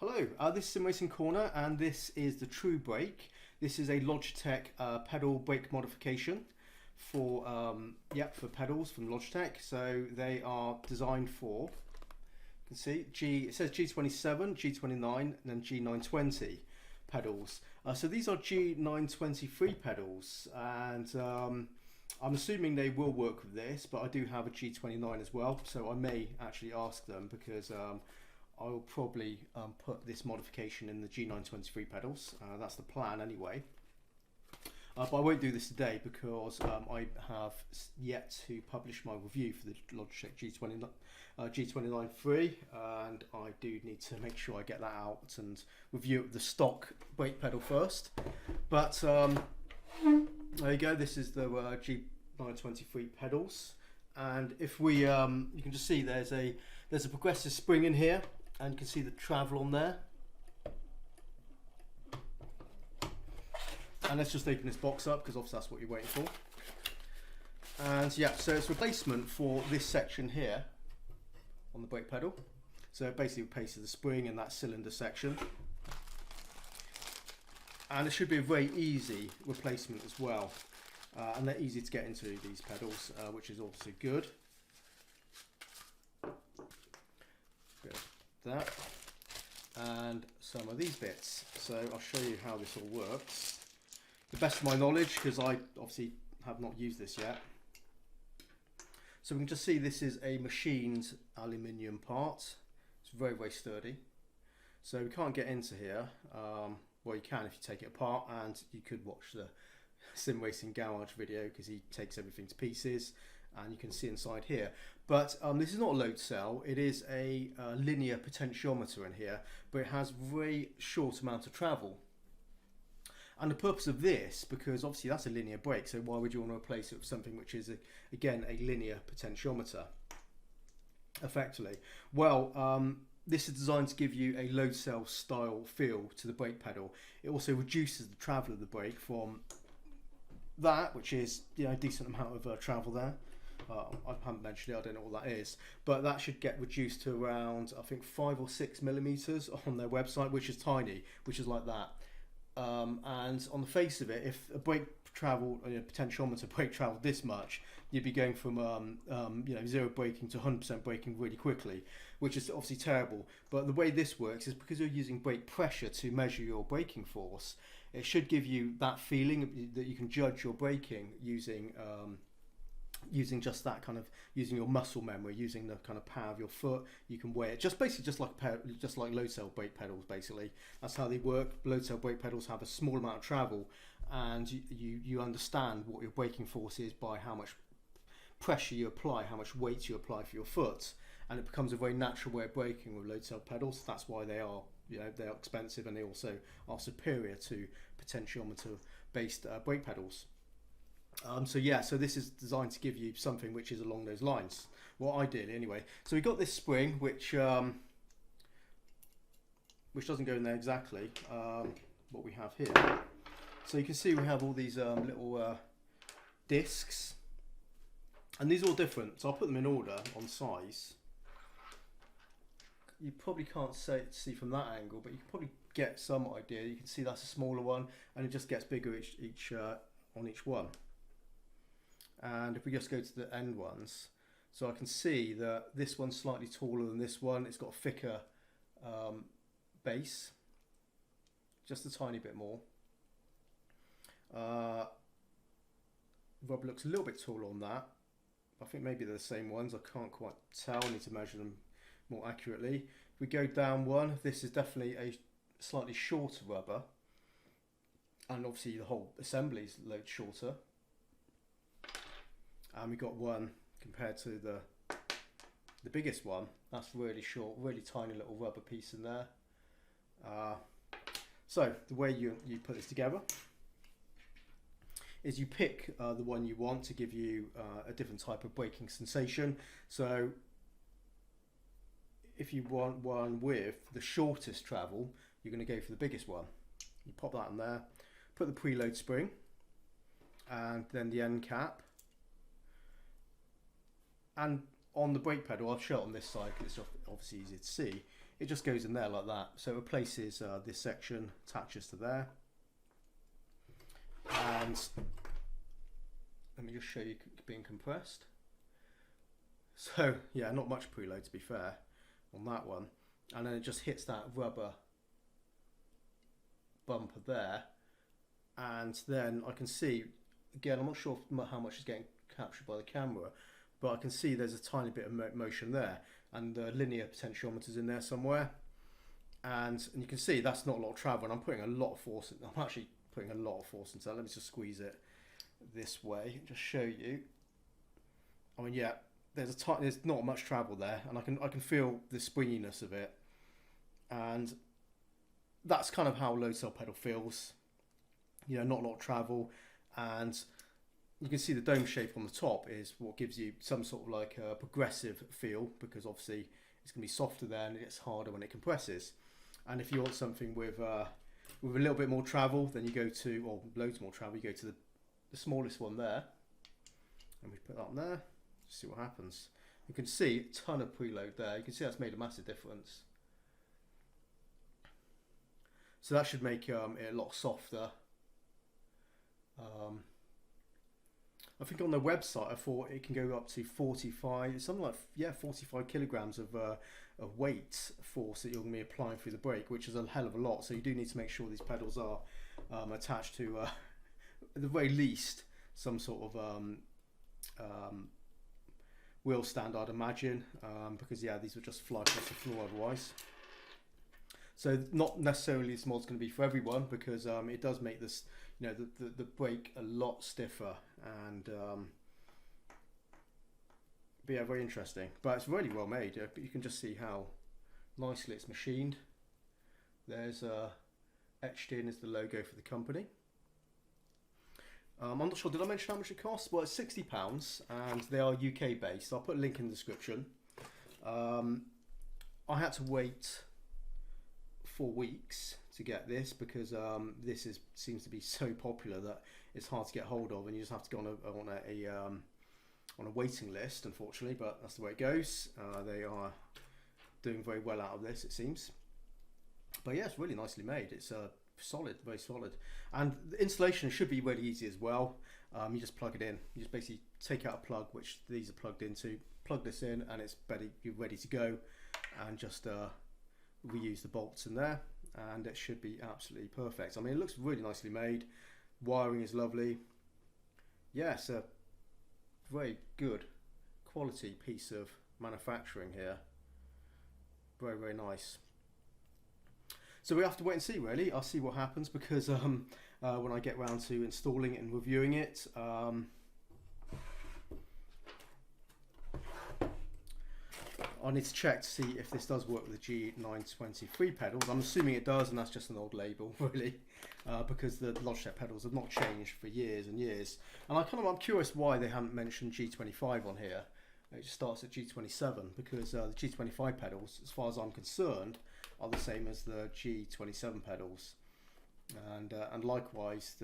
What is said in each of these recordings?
Hello, this is Simracing Corner and this is the TRUEBRAKE. This is a Logitech pedal brake modification for pedals from Logitech. So they are designed for, you can see, it says G27, G29 and then G920 pedals. So these are G923 pedals and I'm assuming they will work with this, but I do have a G29 as well, so I may actually ask them because I will probably put this modification in the G923 pedals. That's the plan anyway. But I won't do this today because I have yet to publish my review for the Logitech G29 free, and I do need to make sure I get that out and review the stock brake pedal first. But there you go. This is the G923 pedals, and if we you can just see there's a progressive spring in here. And you can see the travel on there. And let's just open this box up because obviously that's what you're waiting for. And yeah, so it's replacement for this section here on the brake pedal. So it basically replaces the spring in that cylinder section. And it should be a very easy replacement as well. And they're easy to get into these pedals, which is obviously good. That and some of these bits, so I'll show you how this all works to the best of my knowledge, because I obviously have not used this yet. So we can just see this is a machined aluminium part. It's very, very sturdy, so we can't get into here. Well, you can if you take it apart, and you could watch the Simracing garage video because he takes everything to pieces and you can see inside here. But this is not a load cell, it is a linear potentiometer in here, but it has very short amount of travel. And the purpose of this, because obviously that's a linear brake, so why would you want to replace it with something which is again a linear potentiometer effectively? Well, this is designed to give you a load cell style feel to the brake pedal. It also reduces the travel of the brake from that, which is, you know, a decent amount of travel there. I haven't mentioned it, I don't know what that is, but that should get reduced to around, I think, 5 or 6 millimeters on their website, which is tiny, which is like that. And on the face of it, if a brake travel, potentiometer brake traveled this much, you'd be going from zero braking to 100% braking really quickly, which is obviously terrible. But the way this works is because you're using brake pressure to measure your braking force, it should give you that feeling that you can judge your braking using just that kind of, using your muscle memory, using the kind of power of your foot. You can weigh it just like load cell brake pedals. Basically, that's how they work. Load cell brake pedals have a small amount of travel, and you understand what your braking force is by how much pressure you apply, how much weight you apply for your foot, and it becomes a very natural way of braking with load cell pedals. That's why they are, they're expensive, and they also are superior to potentiometer based brake pedals. So this is designed to give you something which is along those lines. Well, ideally anyway. So we got this spring which doesn't go in there exactly. What we have here. So you can see we have all these little discs, and these are all different. So I'll put them in order on size. You probably can't see from that angle, but you can probably get some idea. You can see that's a smaller one, and it just gets bigger on each one. And if we just go to the end ones, so I can see that this one's slightly taller than this one. It's got a thicker base, just a tiny bit more. Rubber looks a little bit taller on that. I think maybe they're the same ones. I can't quite tell. I need to measure them more accurately. If we go down one, this is definitely a slightly shorter rubber, and obviously the whole assembly is a load shorter. And we got one compared to the biggest one. That's really short, really tiny little rubber piece in there. So the way you put this together is you pick the one you want to give you a different type of braking sensation. So if you want one with the shortest travel, you're going to go for the biggest one. You pop that in there, put the preload spring, and then the end cap. And on the brake pedal, I'll show it on this side because it's obviously easier to see. it just goes in there like that. So it replaces this section, attaches to there. And let me just show you being compressed. So yeah, not much preload to be fair on that one. And then it just hits that rubber bumper there. And then I can see, again, I'm not sure how much is getting captured by the camera, but I can see there's a tiny bit of motion there, and the linear potentiometer's in there somewhere. And you can see that's not a lot of travel, and I'm putting a lot of force in. I'm actually putting a lot of force into that. Let me just squeeze it this way and just show you. I mean, yeah, there's not much travel there, and I can feel the springiness of it, and that's kind of how a load cell pedal feels. You know, not a lot of travel, and you can see the dome shape on the top is what gives you some sort of like a progressive feel, because obviously it's going to be softer there and it gets harder when it compresses. And if you want something with a little bit more travel, then you go to, or loads more travel, you go to the smallest one there. And we put that on there, just see what happens. You can see a ton of preload there. You can see that's made a massive difference. So that should make it a lot softer. I think on their website I thought it can go up to 45, something like, yeah, 45 kilograms of weight force that you're going to be applying through the brake, which is a hell of a lot. So you do need to make sure these pedals are attached to, at the very least, some sort of wheel stand, I'd imagine, because yeah, these would just fly across the floor otherwise. So not necessarily this mod's going to be for everyone, because it does make this, you know, the brake a lot stiffer, and but yeah, very interesting. But it's really well made. You can just see how nicely it's machined. There's etched in is the logo for the company. I'm not sure, did I mention how much it costs? Well, it's £60, and they are UK based. I'll put a link in the description. I had to wait 4 weeks to get this, because this seems to be so popular that it's hard to get hold of, and you just have to go on a waiting list, unfortunately. But that's the way it goes. They are doing very well out of this, it seems. But yeah, it's really nicely made. It's solid, very solid, and the installation should be really easy as well. You just plug it in. You just basically take out a plug, which these are plugged into, plug this in, and it's ready to go, and just reuse the bolts in there, and it should be absolutely perfect. I mean, it looks really nicely made. Wiring is lovely. Yeah, it's a very good quality piece of manufacturing here. Very, very nice. So we have to wait and see, really. I'll see what happens, because when I get round to installing it and reviewing it, I need to check to see if this does work with the G923 pedals. I'm assuming it does, and that's just an old label, really, because the Logitech pedals have not changed for years and years. And I'm curious why they haven't mentioned G25 on here. It just starts at G27, because the G25 pedals, as far as I'm concerned, are the same as the G27 pedals, and likewise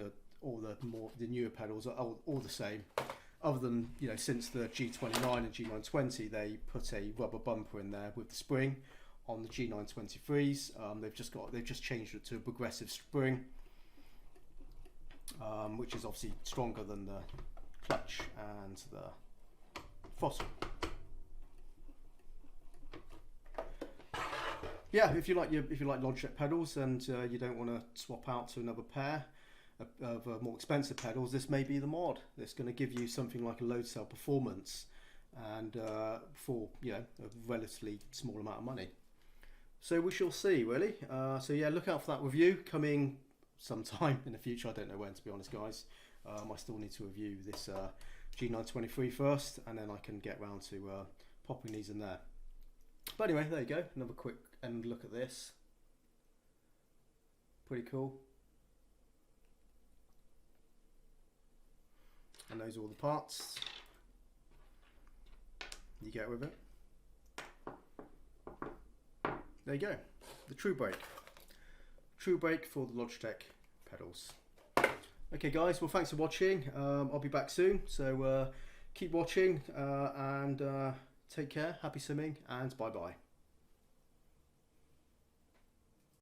all the newer pedals are all the same. Other than, you know, since the G29 and G920, they put a rubber bumper in there with the spring. On the G923s, they've just changed it to a progressive spring, which is obviously stronger than the clutch and the throttle. Yeah, if you like Logitech pedals and you don't want to swap out to another pair of more expensive pedals, this may be the mod that's going to give you something like a load cell performance, and for, you know, a relatively small amount of money. So we shall see, really. So yeah, look out for that review coming sometime in the future. I don't know when, to be honest, guys. I still need to review this G923 first, and then I can get round to popping these in there. But anyway, there you go. Another quick end look at this. Pretty cool. And those are all the parts you get with it. There you go, the TRUEBRAKE. TRUEBRAKE for the Logitech pedals. Okay guys, well thanks for watching. I'll be back soon, so keep watching and take care, happy simming, and bye bye.